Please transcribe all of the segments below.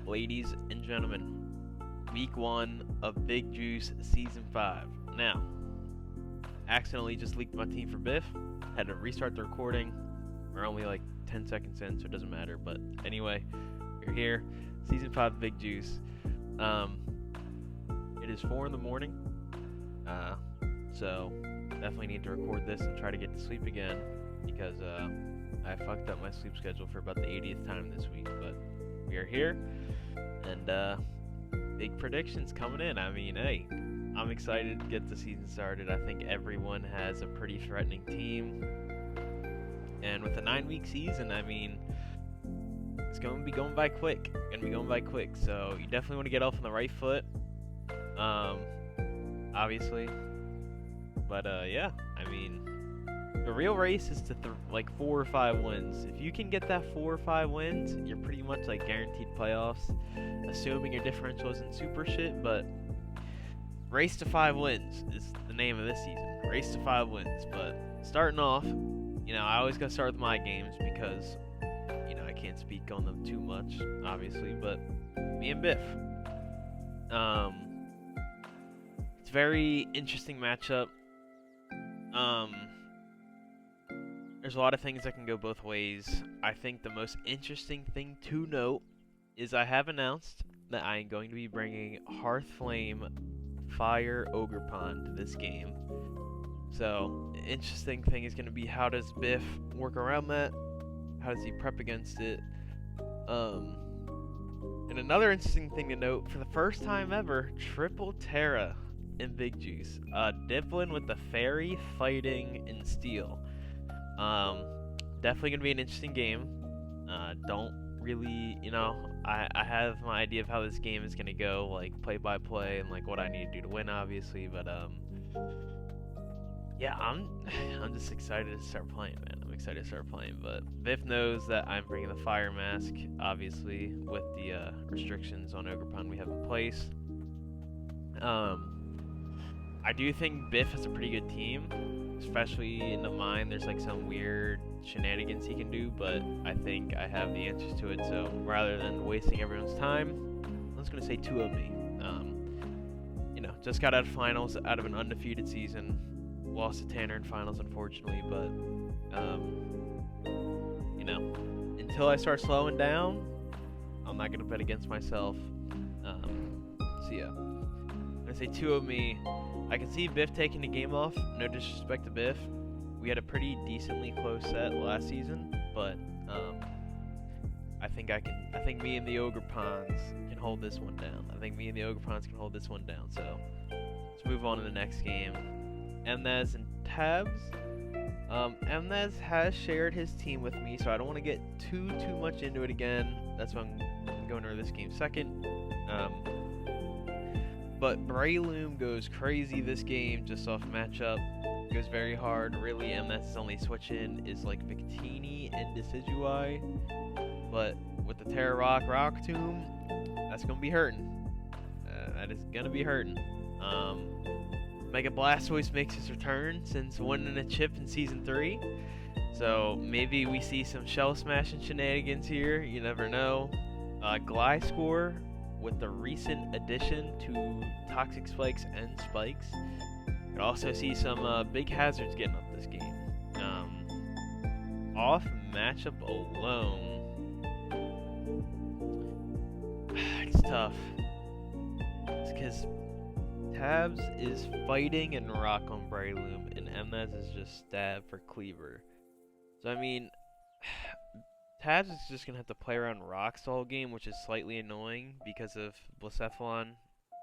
ladies and gentlemen, week 1 of Big Juice Season 5. Now, accidentally just leaked my team for Biff. Had to restart the recording. We're only like 10 seconds in, so it doesn't matter. But anyway, you're here. Season 5 of Big Juice. It is 4 in the morning. So definitely need to record this and try to get to sleep again because I fucked up my sleep schedule for about the 80th time this week. But we are here, and big predictions coming in. I mean, hey, I'm excited to get the season started. I think everyone has a pretty threatening team, and with a 9-week season, I mean, it's going to be going by quick. So you definitely want to get off on the right foot. Obviously. But yeah, I mean, the real race is to like 4 or 5 wins. If you can get that 4 or 5 wins, you're pretty much like guaranteed playoffs, assuming your differential isn't super shit. But race to 5 wins is the name of this season. Race to 5 wins. But starting off, I always gotta start with my games because I can't speak on them too much, obviously. But me and Biff, it's a very interesting matchup. There's a lot of things that can go both ways. I think the most interesting thing to note is I have announced that I am going to be bringing Hearthflame Fire Ogerpon to this game. So, the interesting thing is going to be, how does Biff work around that? How does he prep against it? And another interesting thing to note, for the first time ever, Triple Terra in Big Juice. Diplin with the Fairy, Fighting, and Steel. Definitely gonna be an interesting game. Don't really, I have my idea of how this game is gonna go, like play by play, and like what I need to do to win, obviously. But yeah, I'm just excited to start playing, man. I'm excited to start playing. But Biff knows that I'm bringing the Fire Mask, obviously, with the restrictions on Ogerpon we have in place. I do think Biff has a pretty good team, especially in the mine. There's like some weird shenanigans he can do, but I think I have the answers to it. So rather than wasting everyone's time, I'm just gonna say 2 of me. Just got out of finals out of an undefeated season. Lost to Tanner in finals, unfortunately, but until I start slowing down, I'm not gonna bet against myself. So yeah, I'm gonna say 2 of me. I can see Biff taking the game off. No disrespect to Biff. We had a pretty decently close set last season, but I think me and the Ogerpons can hold this one down. So let's move on to the next game. Mnez and Tabs. Mnez has shared his team with me, so I don't want to get too much into it again. That's why I'm going over this game second. But Breloom goes crazy this game, just off matchup. Goes very hard. Really, Mnez's only switch in is like Victini and Decidueye. But with the Terra Rock Tomb, that's going to be hurting. That is going to be hurting. Mega Blastoise makes his return since winning a chip in Season 3. So maybe we see some Shell Smashing shenanigans here. You never know. Gliscor with the recent addition to Toxic Spikes and Spikes. Could also see some big hazards getting up this game. Off matchup alone, it's tough. It's because Tabs is fighting and rock on Breloom, and Mnez is just stab for Cleaver. So I mean, Tabs is just gonna have to play around rocks the whole game, which is slightly annoying because of Blacephalon.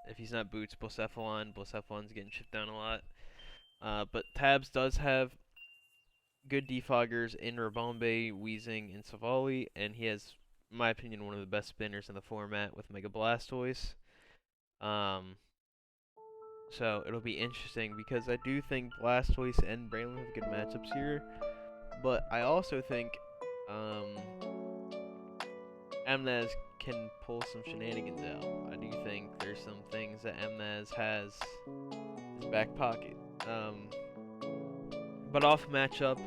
If he's not Boots, Blacephalon's getting chipped down a lot. But Tabs does have good defoggers in Rabombe, Weezing, and Savali, and he has, in my opinion, one of the best spinners in the format with Mega Blastoise. So it'll be interesting because I do think Blastoise and Breloom have good matchups here, but I also think Mnez can pull some shenanigans out. I do think there's some things that Mnez has in his back pocket. But off matchup,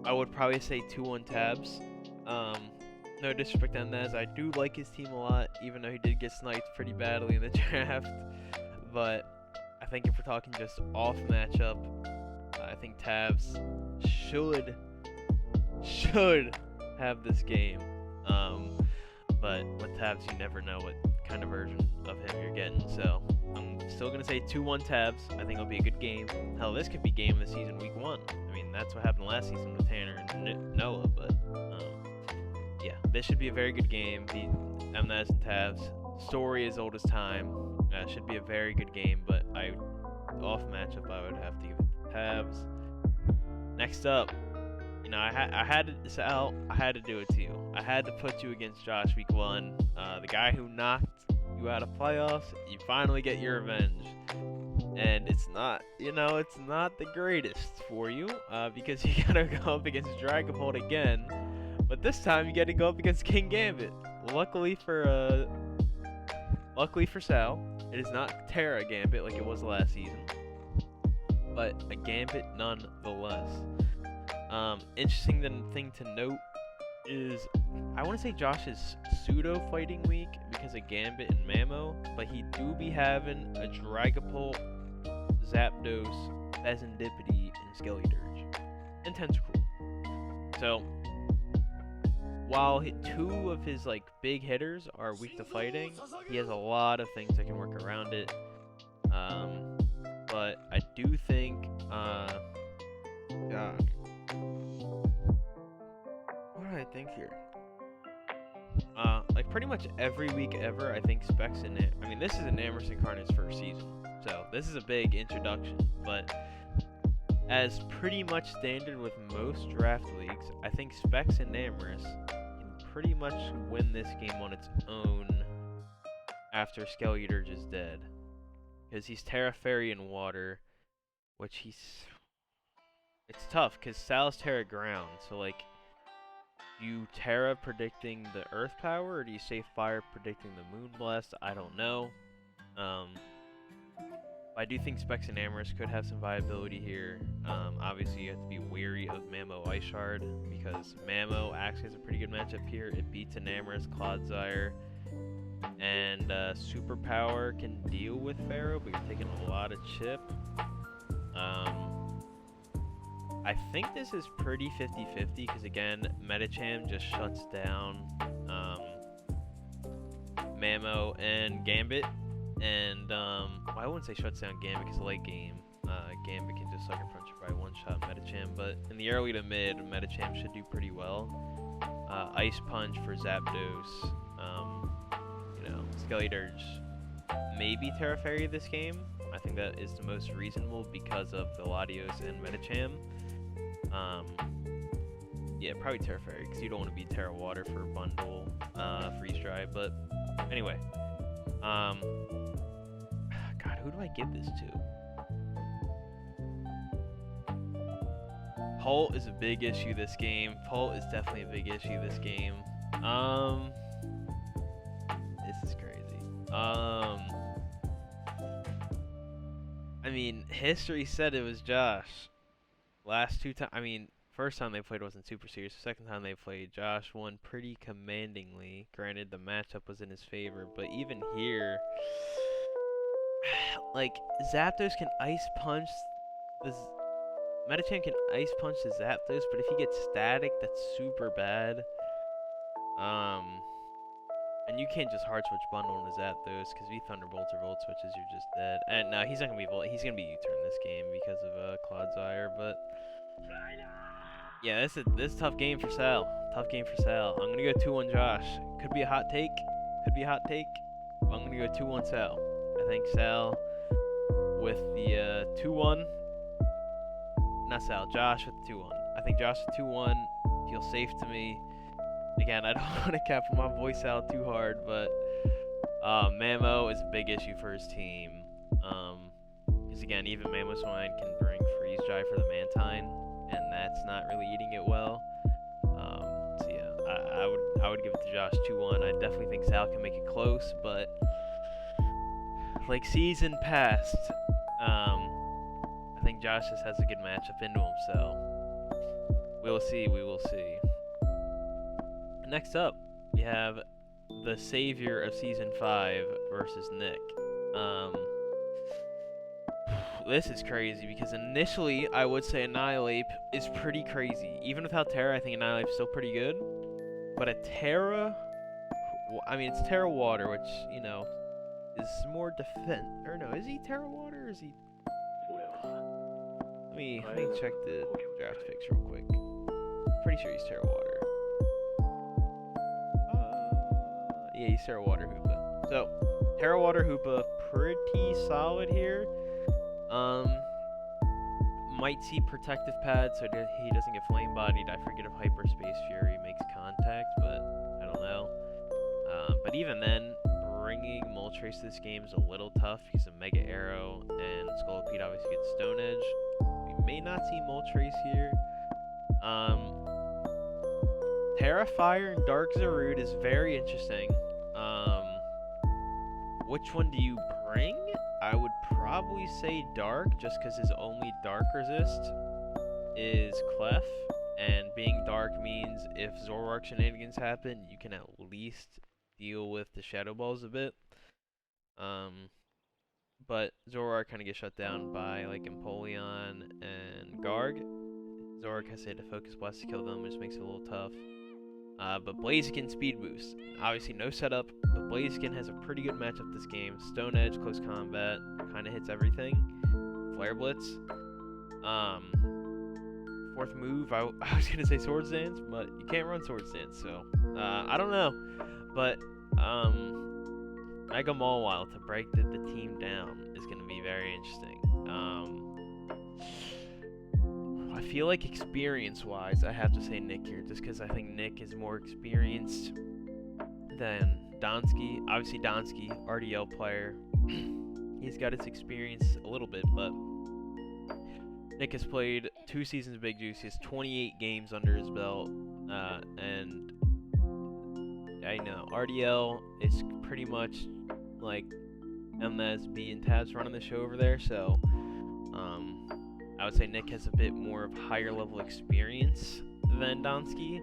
I would probably say 2-1 Tabs. No disrespect to Nez, I do like his team a lot, even though he did get sniped pretty badly in the draft. But I think if we're talking just off matchup, I think Tavs should have this game. But with Tavs, you never know what kind of version of him you're getting. So I'm still gonna say 2-1 Tavs. I think it'll be a good game. Hell, this could be game of the season week 1. I mean, that's what happened last season with Tanner and Noah. But yeah, this should be a very good game. The MNAS and Tavs story as old as time. Should be a very good game. But off matchup, I would have to give it to Tavs. Next up. You know, I had to, Sal, I had to do it to you. I had to put you against Josh week 1. The guy who knocked you out of playoffs, you finally get your revenge. And it's not, it's not the greatest for you, because you gotta go up against Dragapult again. But this time you gotta go up against King Gambit. Luckily for Sal, it is not Terra Gambit like it was last season, but a Gambit nonetheless. Interesting thing to note is I want to say Josh's pseudo fighting week because of Gambit and Mamo, but he do be having a Dragapult, Zapdos, Pheasantipity, and Skeledirge, and Tentacruel. So while 2 of his big hitters are weak to fighting, he has a lot of things that can work around it. But I do think God. What do I think here? Pretty much every week ever, I think Specs in it. I mean, this is an Amherst Incarnate's first season, so this is a big introduction. But as pretty much standard with most draft leagues, I think Specs and Amherst can pretty much win this game on its own after Skeledirge is dead, because he's Terra Fairy and Water, which it's tough because Sal's Terra Ground, so you Terra predicting the Earth power, or do you say Fire predicting the Moon Blast? I don't know. I do think Specs and Amherst could have some viability here. Obviously, you have to be wary of Mamo Ice Shard, because Mamo actually has a pretty good matchup here. It beats an Amherst, Clodsire, and Superpower can deal with Pharaoh, but you're taking a lot of chip. I think this is pretty 50-50 because, again, Medicham just shuts down Mamo and Gambit. And, I wouldn't say shuts down Gambit because late game, Gambit can just sucker punch by one-shot Medicham. But in the early to mid, Medicham should do pretty well. Ice Punch for Zapdos. Skeledirge maybe Terra Fairy this game. I think that is the most reasonable because of the Latios and Medicham. Yeah, probably Terra Fairy, because you don't want to be Terra Water for bundle freeze dry. But anyway, God, who do I give this to? Pult is a big issue this game. Pult is definitely a big issue this game. This is crazy. I mean, history said it was Josh. Last 2 times, I mean, first time they played wasn't super serious. The second time they played, Josh won pretty commandingly. Granted, the matchup was in his favor, but even here, Zapdos can Ice Punch this. Medicham can Ice Punch the Zapdos, but if he gets static, that's super bad. And you can't just hard switch bundle on the Zapdos, because if he Thunderbolts or Volt Switches, you're just dead. And no, he's not gonna be Volt. He's gonna be U-turn this game because of Clodsire. But yeah, this is a tough game for Sal. Tough game for Sal. I'm gonna go 2-1 Josh. Could be a hot take. Could be a hot take. But I'm gonna go 2-1 Sal. I think Sal with the 2-1. Not Sal. Josh with the 2-1. I think Josh with 2-1 feels safe to me. Again, I don't want to cap my voice out too hard, but Mamo is a big issue for his team. Because again, even Mamoswine can bring freeze dry for the Mantine, and that's not really eating it well. So yeah, I would give it to Josh 2-1. I definitely think Sal can make it close, but season past, I think Josh just has a good matchup into him. So we will see. Next up, we have the savior of Season 5 versus Nick. This is crazy because initially I would say Annihilate is pretty crazy. Even without Terra, I think Annihilate is still pretty good. But a Terra, I mean, it's Terra Water, which, you know, is more defense. Or no, is he Terra Water or is he? Let me check the draft picks real quick. Pretty sure he's Terra Water. Yeah, he's Terra Water Hoopa. So, Terra Water Hoopa, pretty solid here. Might see protective pad so he doesn't get flame bodied. I forget if Hyperspace Fury makes contact, but I don't know. But even then, bringing Moltres to this game is a little tough because of Mega Arrow and Scolipede obviously gets Stone Edge. We may not see Moltres here. Terra Fire and Dark Zarude is very interesting. Which one do you bring? I would probably say Dark, just because his only Dark resist is Clef, and being Dark means if Zoroark shenanigans happen, you can at least deal with the Shadow Balls a bit. But Zoroark kind of gets shut down by like Empoleon and Garg. Zoroark has to hit a Focus Blast to kill them, which makes it a little tough. But Blaziken speed boost. Obviously no setup, but Blaziken has a pretty good matchup this game. Stone Edge, close combat, kind of hits everything. Flare Blitz. Fourth move, I was going to say Swords Dance, but you can't run Swords Dance, so I don't know. But Mega Mawile to break the team down is going to be very interesting. I feel like experience-wise, I have to say Nick here, just because I think Nick is more experienced than Donsky. Obviously, Donsky, RDL player, he's got his experience a little bit, but Nick has played 2 seasons of Big Juice. He has 28 games under his belt, and I know RDL is pretty much like MSB and Tabs running the show over there, so I would say Nick has a bit more of higher level experience than Donsky,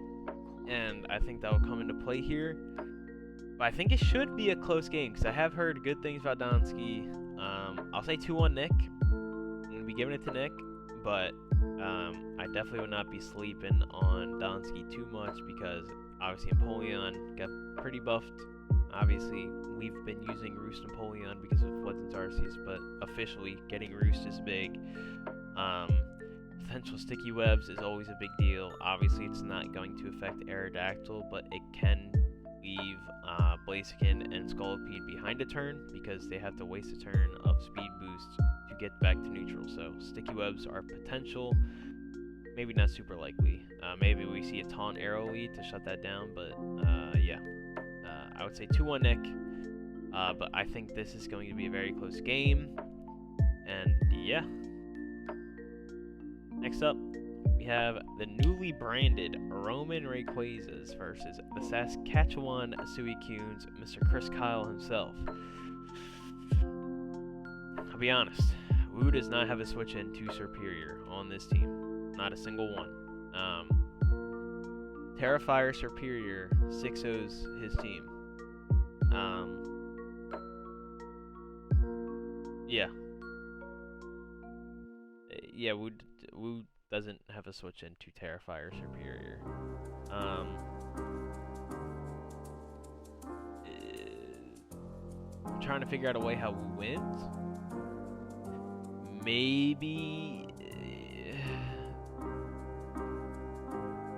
and I think that will come into play here. But I think it should be a close game because I have heard good things about Donsky. I'll say 2-1 Nick. I'm going to be giving it to Nick, but I definitely would not be sleeping on Donsky too much because obviously Empoleon got pretty buffed. Obviously, we've been using Roost Empoleon because of Floods and Arceus, but officially getting Roost is big. Potential sticky webs is always a big deal. Obviously, it's not going to affect Aerodactyl, but it can leave Blaziken and Scolipede behind a turn because they have to waste a turn of speed boost to get back to neutral. So sticky webs are potential, maybe not super likely. Maybe we see a Taunt Arrow lead to shut that down, but yeah. I would say 2-1 Nick, but I think this is going to be a very close game, and yeah. Next up, we have the newly branded Roman Rayquazas versus the Saskatchewan Suicunes, Mr. Chris Kyle himself. I'll be honest, Wu does not have a switch in to Superior on this team. Not a single one. Terrifier Superior 6-0's his team. Yeah. Yeah, Wu doesn't have a switch into Terrifier Superior. I'm trying to figure out a way how Wu wins. Maybe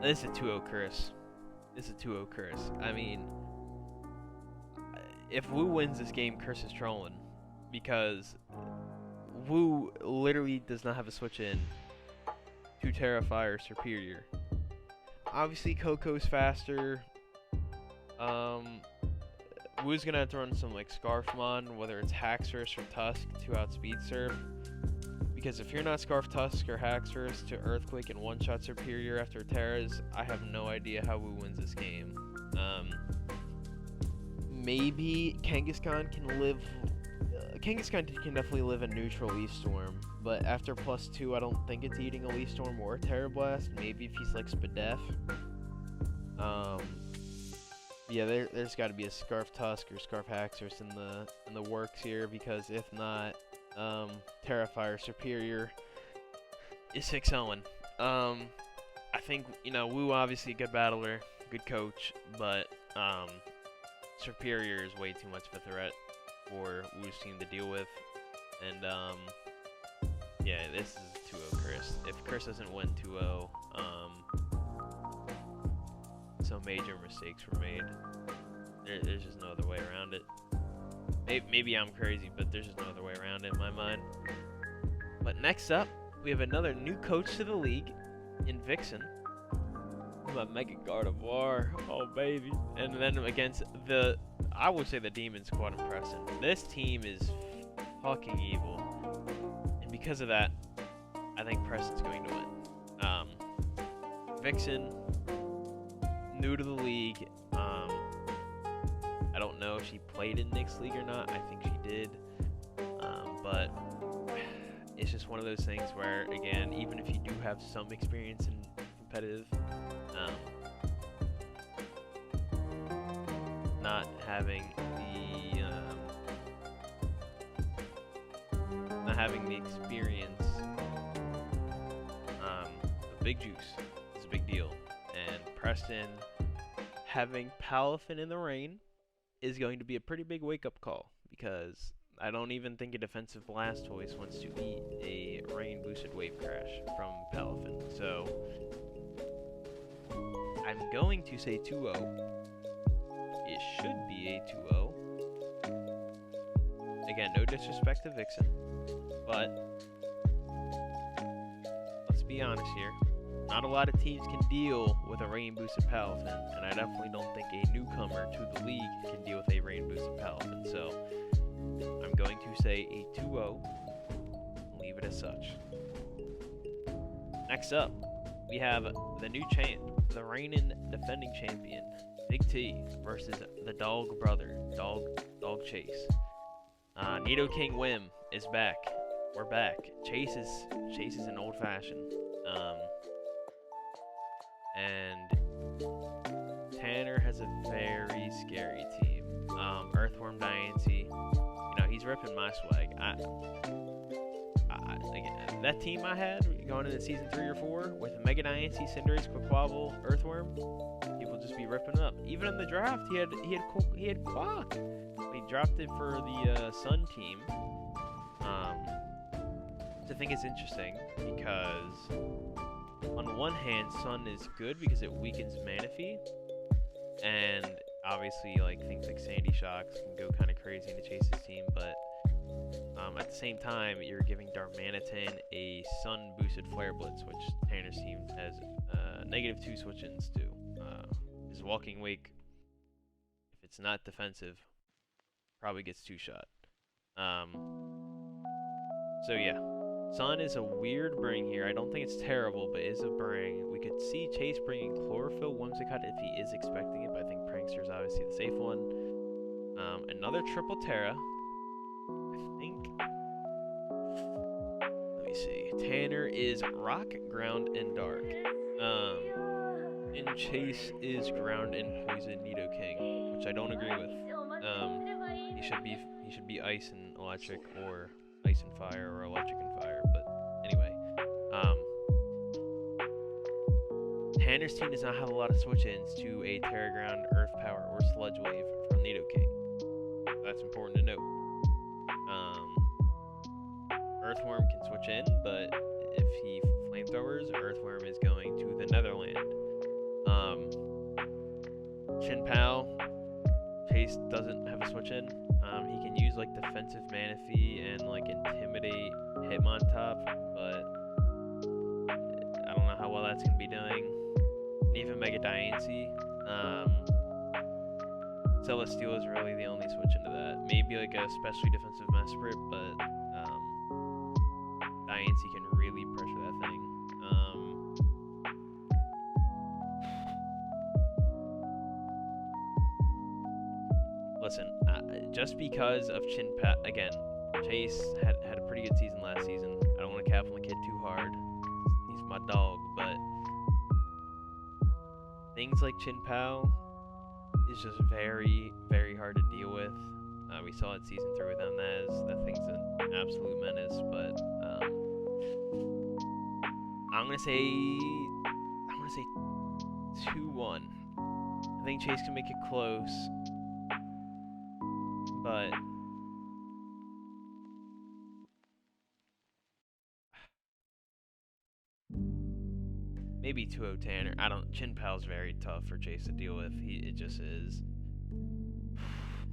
this is a 2-0 Chris. This is a 2-0 Chris. I mean, if Wu wins this game, Chris is trolling because Wu literally does not have a switch in to Terrifier Superior. Obviously, Coco's faster. Wu's gonna have to run some like Scarfmon, whether it's Haxorus or Tusk, to outspeed Surf. Because if you're not Scarf Tusk or Haxorus to Earthquake and one-shot Superior after Terras, I have no idea how Wu wins this game. Maybe Kangaskhan can live. Kangaskhan can definitely live a neutral Leaf Storm, but after +2, I don't think it's eating a Leaf Storm or a Terra Blast. Maybe if he's like Spadef. Yeah, there's got to be a Scarf Tusk or Scarf Haxorus in the works here, because if not, Terrifier Superior is 6-0. I think, Wu obviously a good battler, good coach, but Superior is way too much of a threat for Wu's team to deal with. And yeah, this is 2-0 Chris. If Chris doesn't win 2-0, some major mistakes were made. There's just no other way around it. Maybe I'm crazy, but there's just no other way around it in my mind. But next up, we have another new coach to the league in Vixen. The Mega Gardevoir. Oh, baby. And then against I would say the Demon Squad in Preston. This team is fucking evil. And because of that, I think Preston's going to win. Vixen, new to the league. I don't know if she played in Nick's league or not. I think she did. But it's just one of those things where, again, even if you do have some experience in competitive, not having the experience, the big juice is a big deal. And Preston having Palafin in the rain is going to be a pretty big wake-up call, because I don't even think a defensive Blastoise wants to eat a rain-boosted Wave Crash from Palafin. So I'm going to say 2-0. It should be a 2-0. Again, no disrespect to Vixen, but let's be honest here. Not a lot of teams can deal with a rain-boosted Palafin, and I definitely don't think a newcomer to the league can deal with a rain-boosted Palafin. So I'm going to say a 2-0 and leave it as such. Next up, we have the new champ, the reigning defending champion, Big T, versus the dog brother, Dog Chase. Nidoking Whim is back. We're back. Chase is an old fashioned. And Tanner has a very scary team. Earthworm Diancie, he's ripping my swag. Again, that team I had going into season 3 or 4 with Mega Diancie, Cinderace, Quaquaval, Earthworm, people just be ripping up. Even in the draft, he had Quack. He dropped it for the Sun team. I think it's interesting because on one hand, Sun is good because it weakens Manaphy, and obviously things like Sandy Shocks can go kind of crazy into Chase's team, but at the same time, you're giving Darmanitan a Sun boosted Flare Blitz, which Tanner's team has -2 switch-ins to. His Walking Wake, if it's not defensive, probably gets 2-shot. So yeah, Sun is a weird bring here. I don't think it's terrible, but it is a bring. We could see Chase bringing Chlorophyll Whimsicott if he is expecting it, but I think Prankster's obviously the safe one. Another triple Terra. I think. Let me see. Tanner is Rock, Ground, and Dark. And Chase is Ground and Poison Nidoking, which I don't agree with. He should be Ice and Electric, or Ice and Fire, or Electric and Fire. But anyway, Tanner's team does not have a lot of switch-ins to a Terra Ground, Earth Power, or Sludge Wave from Nidoking. That's important to note. Earthworm can switch in, but if he flamethrowers, Earthworm is going to the Netherland. Chinpao, Chase doesn't have a switch in. He can use defensive Manaphy and intimidate Hitmontop, but I don't know how well that's gonna be doing. And even Mega Diancie. Celesteela is really the only switch into that. Maybe a specially defensive Mesprit, but Diancie can really pressure that thing. Listen, just because of Chinpao, again, Chase had a pretty good season last season. I don't want to cap on the kid too hard. He's my dog, but things like Chinpao is just very, very hard to deal with. We saw it season 3 with Emnez. That thing's an absolute menace. But I'm gonna say 2-1. I think Chase can make it close, but maybe 2-0 Tanner. Chin Pal's very tough for Chase to deal with. It just is.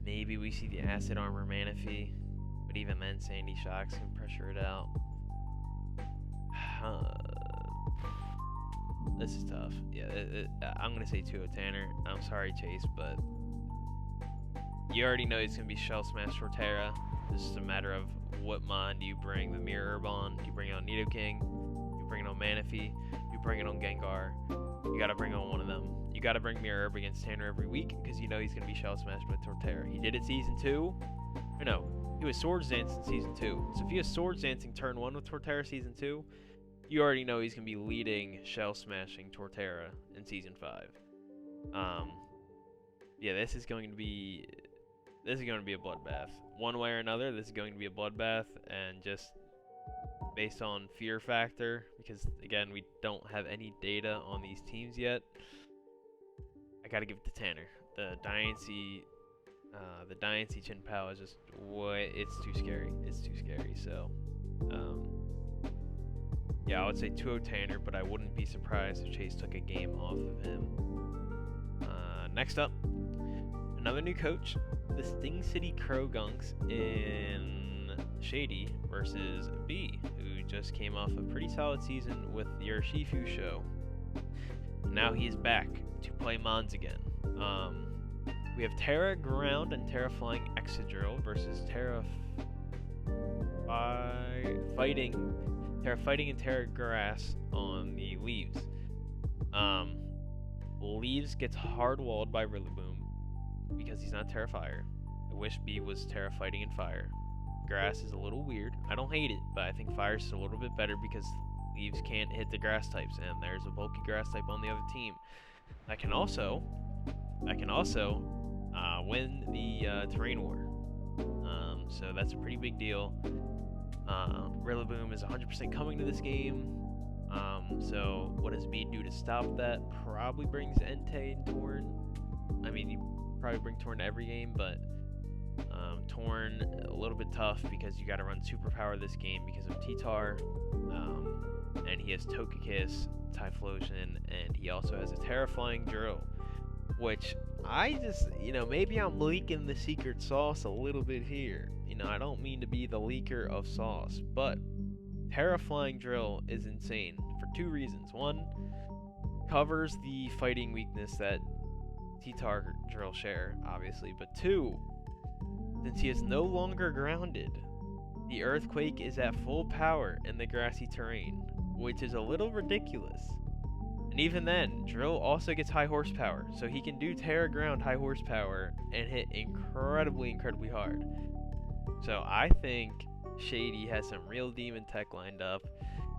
Maybe we see the Acid Armor Manaphy, but even then, Sandy Shocks can pressure it out. This is tough. Yeah, I'm gonna say 2-0 Tanner. I'm sorry, Chase, but you already know he's gonna be Shell Smash Torterra. It's just a matter of what mon do you bring. The Mirror Herb on? Do you bring it on Nidoking? You bring it on Manaphy? You bring it on Gengar? You gotta bring on one of them. You gotta bring Mirror Herb against Tanner every week because you know he's gonna be Shell Smashed with Torterra. He did it season 2. Or no, he was Swords Dancing season 2. So if he was Swords Dancing turn 1 with Torterra season 2, you already know he's gonna be leading Shell Smashing Torterra in season 5. Yeah, this is going to be a bloodbath. One way or another, this is going to be a bloodbath, and just based on fear factor, because again, we don't have any data on these teams yet. I gotta give it to Tanner. The Diancie Chin Pao is just it's too scary. It's too scary. So, yeah, I would say 2-0 Tanner, but I wouldn't be surprised if Chase took a game off of him. Next up, another new coach, the Sting City Crogunks in Shady versus B, who just came off a pretty solid season with your Shifu show. Now he is back to play Mons again. We have Terra Ground and Terra Flying Excadrill versus Terra Fighting and Terra Grass on the Leaves. Leaves gets hard walled by Rillaboom because he's not Terra Fire. I wish B was Terra Fighting and Fire. Grass is a little weird. I don't hate it, but I think Fire's a little bit better because Leaves can't hit the grass types, and there's a bulky grass type on the other team. I can also win the Terrain War. So that's a pretty big deal. Rillaboom is 100% coming to this game. So what does B do to stop that? Probably brings Entei and Torn. I mean, you probably bring Torn to every game, but Torn a little bit tough because you got to run Superpower this game because of T-Tar. And he has Togekiss, Typhlosion, and he also has a Terrifying Drill, which I just, maybe I'm leaking the secret sauce a little bit here. I don't mean to be the leaker of sauce, but Terrifying Drill is insane for 2 reasons. One, covers the fighting weakness that T-Tar Drill share, obviously, but 2, since he is no longer grounded, the Earthquake is at full power in the grassy terrain, which is a little ridiculous. And even then, Drill also gets high horsepower, so he can do Terra Ground high horsepower and hit incredibly hard. So I think Shady has some real demon tech lined up,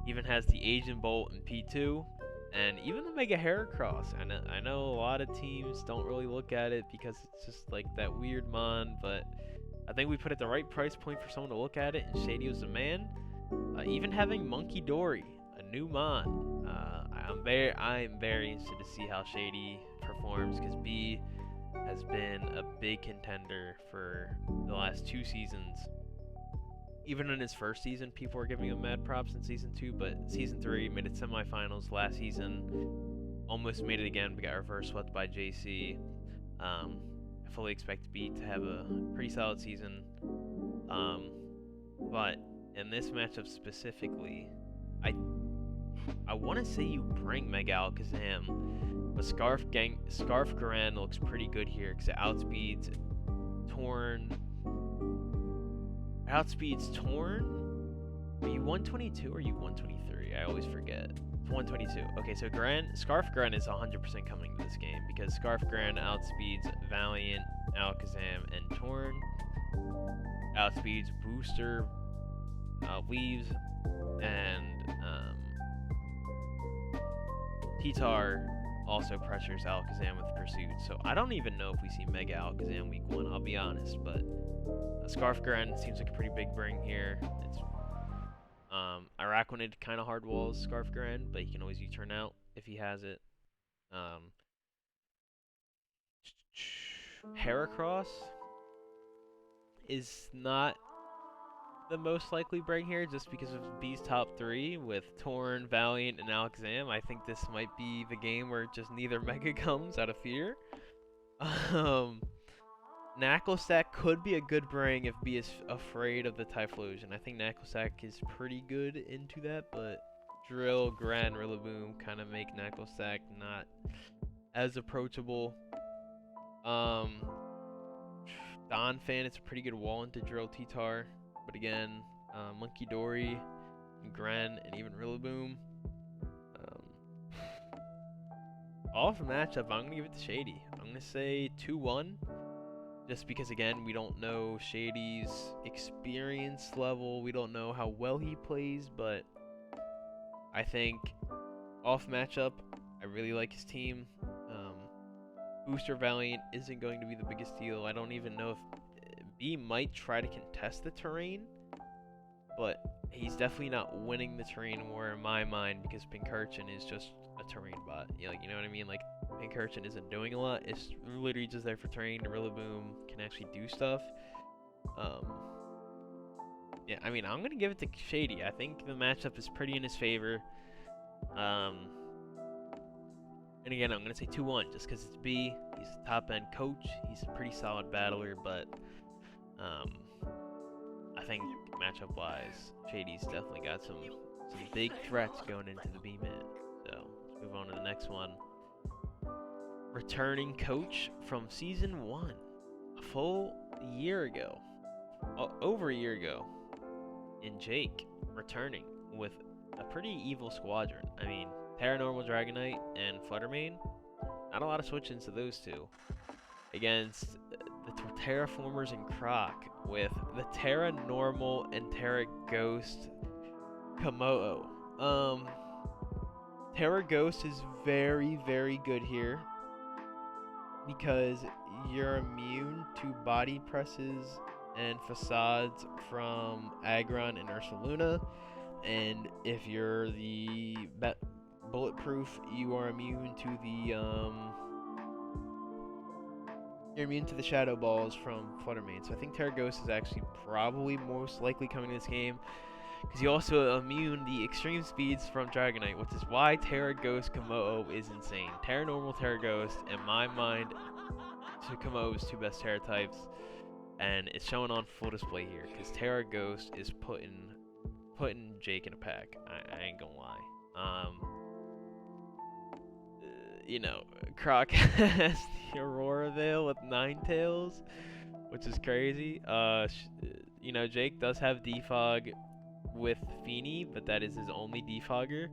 even has the Agent Bolt in P2, and even the Mega Heracross. I know a lot of teams don't really look at it because it's just like that weird mon, but I think we put it at the right price point for someone to look at it, and Shady was the man. Even having Monkey Dory, a new mon, I am very interested to see how Shady performs, because B has been a big contender for the last 2 seasons. Even in his first season, people were giving him mad props in season 2, but season 3 made it semifinals. Last season, almost made it again, but got reverse swept by JC. I fully expect B to have a pretty solid season. But in this matchup specifically, I want to say you bring Mega Alakazam, but Scarf Garen looks pretty good here because it outspeeds Torn. Are you 122 or are you 123? I always forget. 122. Okay, so Scarf Garen is 100% coming to this game because Scarf Garen outspeeds Valiant, Alakazam, and Torn. Outspeeds Booster, Leaves, and T-Tar also pressures Alakazam with Pursuit. So I don't even know if we see Mega Alakazam week 1, I'll be honest. But Scarf Gren seems like a pretty big bring here. It's Araquanid kind of hard walls Scarf Gren, but he can always U-turn out if he has it. Heracross is not the most likely bring here just because of B's top 3 with Torn, Valiant, and Alakazam. I think this might be the game where just neither Mega comes out of fear. Knucklesack could be a good bring if B is afraid of the Typhlosion. I think Knucklesack is pretty good into that, but Drill, Gran, Rillaboom kind of make Knucklesack not as approachable. Donphan, it's a pretty good wall into Drill T-Tar, but again, Monkey Dory, Gran, and even Rillaboom. Off matchup, I'm gonna give it to Shady. I'm gonna say 2-1. Just because, again, we don't know Shady's experience level. We don't know how well he plays, but I think off matchup, I really like his team. Booster Valiant isn't going to be the biggest deal. I don't even know if B might try to contest the terrain, but he's definitely not winning the terrain war in my mind because Pincurchin is just a terrain bot. You know what I mean? Like, Pincurchin isn't doing a lot. It's literally just there for terrain. The Rillaboom can actually do stuff. Yeah, I mean, I'm going to give it to Shady. I think the matchup is pretty in his favor. And again, I'm going to say 2-1 just because it's B. He's a top-end coach. He's a pretty solid battler, but I think matchup-wise, Shady's definitely got some big threats going into the B-man. So let's move on to the next one. Returning coach from Season 1, a full year ago, over a year ago, in Jake, returning with a pretty evil squadron. I mean, Terra Normal Dragonite and Fluttermane, not a lot of switch-ins to those two. Against the Terraformers and Croc with the Terra Normal and Terra Ghost Komodo. Terra Ghost is very, very good here because you're immune to body presses and facades from Aggron and Ursaluna, and if you're the bulletproof, you are immune to the you're immune to the shadow balls from Fluttermane. So I think Terra Ghost is actually probably most likely coming to this game because you also immune the extreme speeds from Dragonite, which is why Terra Ghost Komodo is insane. Terra Normal, Terra Ghost, in my mind, Komodo's two best Terra types, and it's showing on full display here because Terra Ghost is putting Jake in a pack. I ain't gonna lie. You know, Croc has the Aurora Veil with Ninetales, which is crazy. You know, Jake does have Defog with Feeny, but that is his only Defogger.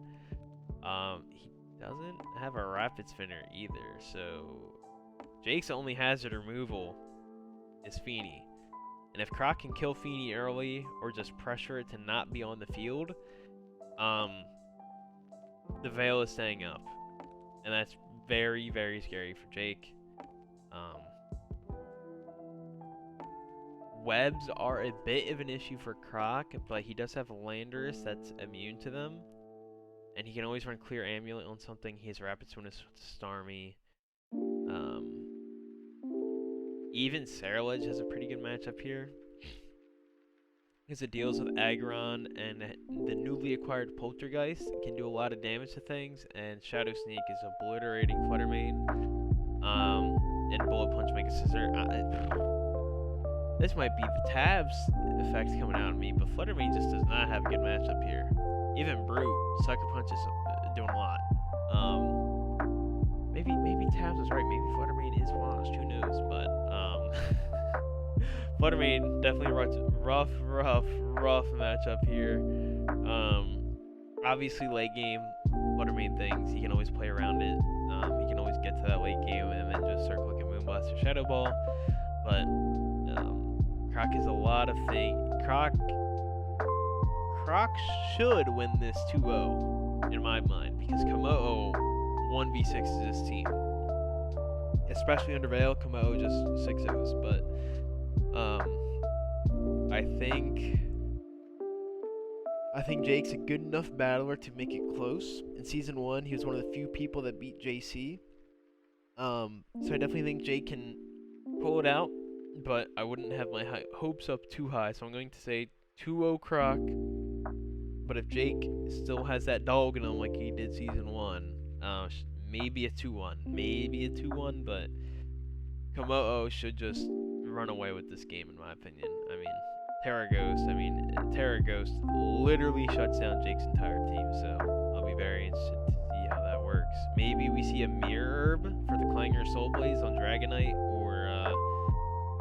He doesn't have a Rapid Spinner either, so Jake's only hazard removal is Feeny. And if Croc can kill Feeny early or just pressure it to not be on the field, the Veil is staying up. And that's very, very scary for Jake. Webs are a bit of an issue for Croc, but he does have Landorus that's immune to them. And he can always run Clear Amulet on something. He has Rapid Swim with Starmie. Even Ceruledge has a pretty good matchup here, because it deals with Aggron, and the newly acquired Poltergeist can do a lot of damage to things, and Shadow Sneak is obliterating Fluttermane, and Bullet Punch make a scissor. This might be the Tabs effect coming out of me, but Fluttermane just does not have a good matchup here. Even Brute, Sucker Punch is doing a lot. Maybe Tabs was right. Maybe Fluttermane is washed. Who knows? But Fluttermane definitely rough matchup here. Obviously late game Fluttermane things, he can always play around it. He can always get to that late game and then just start clicking Moonblast or Shadow Ball. But Croc is a lot of things. Croc should win this 2-0 in my mind, because Komodo 1v6s this team, especially under Vale. Komo just 6-0s, but I think Jake's a good enough battler to make it close. In Season 1, he was one of the few people that beat JC. So I definitely think Jake can pull it out, but I wouldn't have my hopes up too high. So I'm going to say 2-0 Croc. But if Jake still has that dog in him like he did Season 1, maybe a 2-1. Maybe a 2-1, but Komo'o should just run away with this game, in my opinion. I mean, Terra Ghost literally shuts down Jake's entire team, so I'll be very interested to see how that works. Maybe we see a Mirror Herb for the Clanger Soul Blaze on Dragonite, or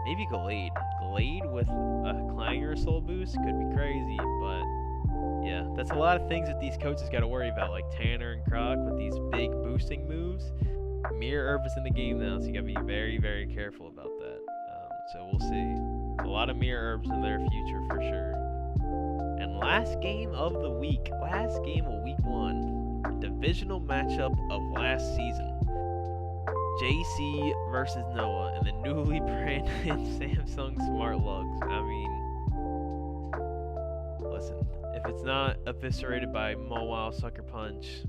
maybe Glade. Glade with a Clanger Soul boost could be crazy, but yeah, that's a lot of things that these coaches got to worry about, like Tanner and Croc with these big boosting moves. Mirror Herb is in the game now, so you got to be very, very careful about that. So we'll see. A lot of Mirror Herbs in their future for sure. And last game of the week. Last game of week 1. A divisional matchup of last season. JC versus Noah and the newly branded Samsung Smart Lugs. I mean, listen, if it's not eviscerated by Mobile Sucker Punch,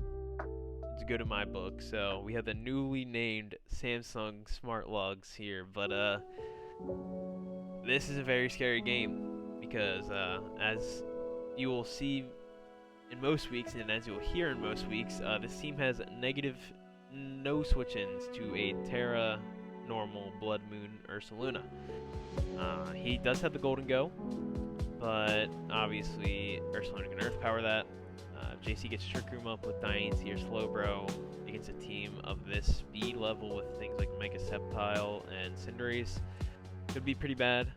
it's good in my book. So we have the newly named Samsung Smart Lugs here, but this is a very scary game because as you will see in most weeks and as you'll hear in most weeks, this team has negative no switch-ins to a Terra, Normal, Blood Moon, Ursaluna. He does have the Golden Go, but obviously Ursaluna can Earth Power that. JC gets Trick Room up with Diancie or Slowbro against a team of this speed level with things like Mega Sceptile and Cinderace. Could be pretty bad.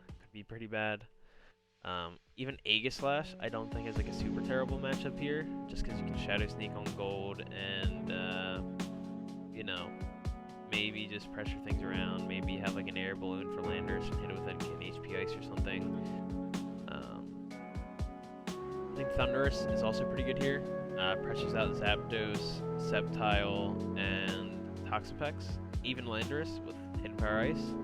Even Aegislash, I don't think is like a super terrible matchup here, just because you can Shadow Sneak on Gold and, maybe just pressure things around. Maybe have like an Air Balloon for Landers and hit it with an HP Ice or something. I think Thundurus is also pretty good here. Pressures out Zapdos, Sceptile, and Toxapex. Even Landorus with Hidden Power Ice.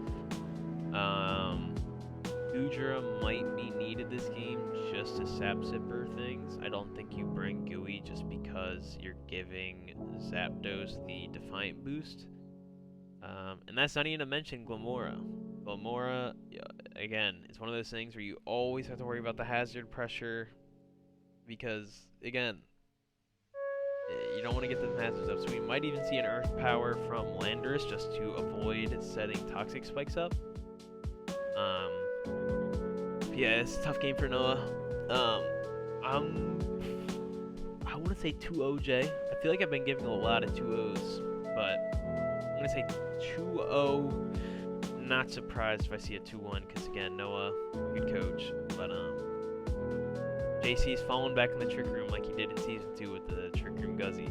Goodra might be needed this game just to Sap Zipper things. I don't think you bring Gooey just because you're giving Zapdos the Defiant boost. And that's not even to mention Glamora. Glamora, again, it's one of those things where you always have to worry about the hazard pressure because, again, you don't want to get the hazards up. So we might even see an Earth Power from Landorus just to avoid setting Toxic Spikes up. Yeah, it's a tough game for Noah. I want to say 2-0 J. I feel like I've been giving a lot of 2-0s, but I'm going to say 2-0. Not surprised if I see a 2-1 because, again, Noah, good coach. But JC's fallen back in the Trick Room like he did in Season 2 with the Trick Room Guzzy.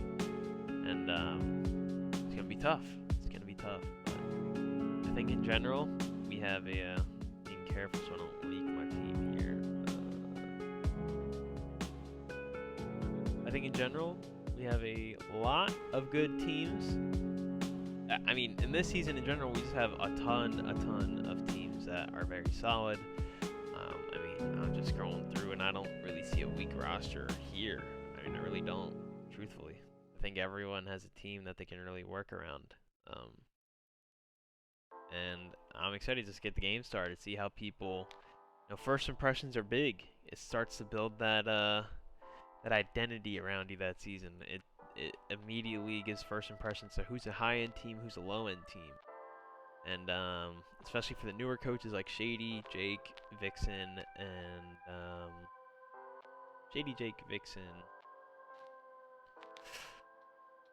And it's going to be tough. But I think in general, we have a... being careful so I don't leak my team here. I think in general, we have a lot of good teams. I mean, in this season in general, we just have a ton of teams that are very solid. I mean, I'm just scrolling through and I don't really see a weak roster here. I mean, I really don't, truthfully. I think everyone has a team that they can really work around. And I'm excited to just get the game started, see how people, first impressions are big. It starts to build that that identity around you that season. It immediately gives first impressions to who's a high-end team, who's a low-end team. And especially for the newer coaches like Shady, Jake, Vixen, and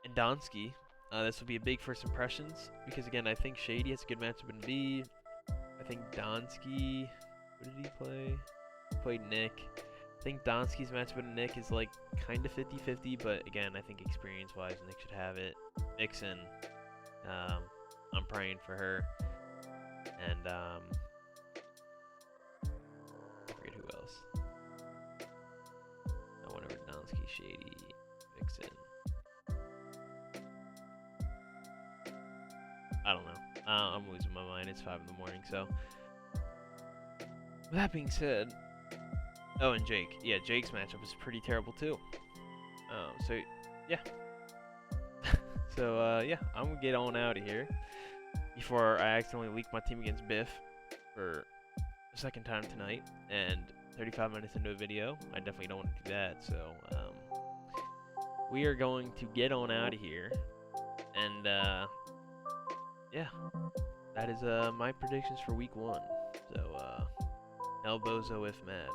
and Donsky. This will be a big first impressions because, again, I think Shady has a good matchup in B. I think Donsky, what did he play? He played Nick. I think Donsky's matchup in Nick is like kind of 50-50, but again, I think experience-wise, Nick should have it. Vixen, I'm praying for her. And I forget who else. Whatever, Donsky, Shady, Vixen. I'm losing my mind. It's 5 in the morning. So, with that being said, oh, and Jake. Yeah, Jake's matchup is pretty terrible too. So yeah. Yeah, I'm gonna get on out of here before I accidentally leak my team against Biff for the second time tonight. And 35 minutes into a video, I definitely don't want to do that. So we are going to get on out of here. And yeah, that is my predictions for week 1. So tell Bozo if mad.